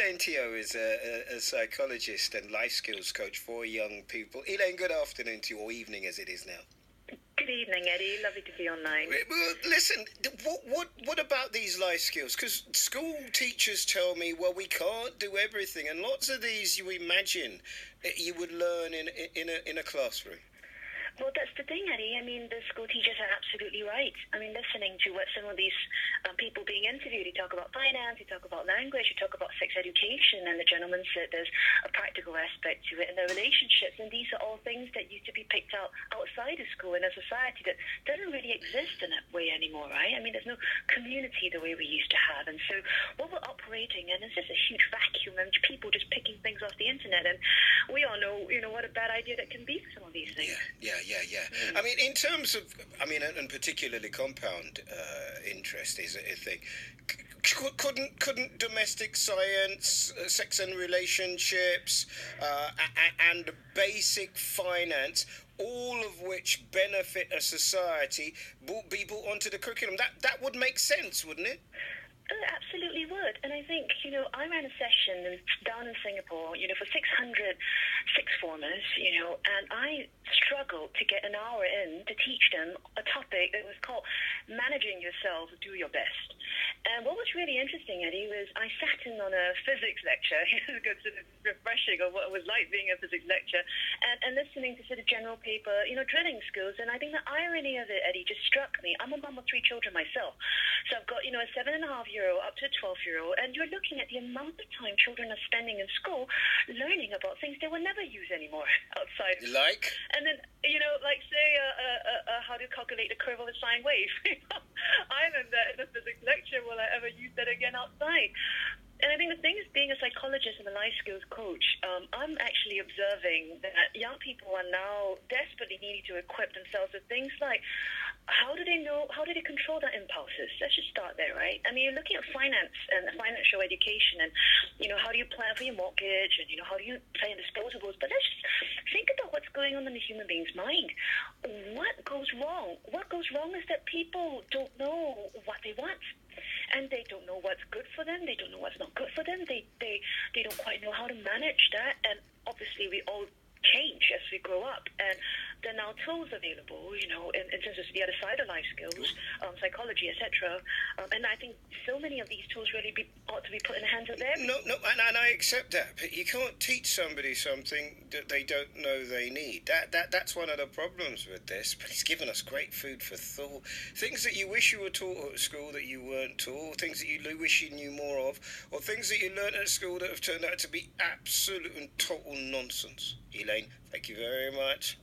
Elaine Teo is a psychologist and life skills coach for young people. Elaine, good afternoon to you, or evening as it is now. Good evening, Eddie. Lovely to be online. Well, listen, what about these life skills? Because school teachers tell me, well, we can't do everything, and lots of these you imagine you would learn in a classroom. Well, that's the thing, Eddie. I mean, the school teachers are absolutely right. I mean, listening to what some of these people being interviewed, you talk about finance, you talk about language, you talk about sex education, and the gentleman said there's a practical aspect to it, and the relationships, and these are all things that used to be picked out outside of school in a society that doesn't really exist in that way anymore, right? I mean, there's no community the way we used to have, and so what we're operating in is just a huge vacuum, and people just picking things off the internet, and we all know, what a bad idea that can be for some of these things. Yeah. I mean, in terms of, and particularly compound interest is a thing. Couldn't domestic science, sex and relationships, and basic finance, all of which benefit a society, be brought onto the curriculum? That would make sense, wouldn't it? It absolutely would. And I think, I ran a session down in Singapore, for 600 sixth formers, and I struggled to get an hour in to teach them a topic that was called Managing Yourself, Do Your Best. And what was really interesting, Eddie, was I sat in on a physics lecture. It was good, sort of refreshing of what it was like being a physics lecture, and listening to sort of general paper, drilling skills. And I think the irony of it, Eddie, just struck me. I'm a mum of 3 children myself. So I've got, a 7.5-year-old up to a 12-year-old, and you're looking at the amount of time children are spending in school learning about things they will never use anymore outside. Like? And then, say, how to calculate the curve of a sine wave. I learned that in a physics lecture. Will I ever use that again outside? And I think the thing is, being a psychologist and a life skills coach, I'm actually observing that young people are now desperately needing to equip themselves with things like, how do they control their impulses? Let's just start there, right? I mean, you're looking at finance and financial education and, how do you plan for your mortgage and, how do you pay in disposables? But let's just think about what's going on in the human being's mind. What goes wrong? What goes wrong is that people don't know what they want. And they don't know what's good for them. They don't know what's not good for them. They don't quite know how to manage that. And obviously, we all change as we grow up. And there are now tools available, in terms of the other side of life skills, psychology, etc. And I think so many of these tools really ought to be put in the hands of them. No, and I accept that. But you can't teach somebody something that they don't know they need. That's one of the problems with this. But it's given us great food for thought. Things that you wish you were taught at school that you weren't taught, things that you wish you knew more of, or things that you learned at school that have turned out to be absolute and total nonsense. Elaine, thank you very much.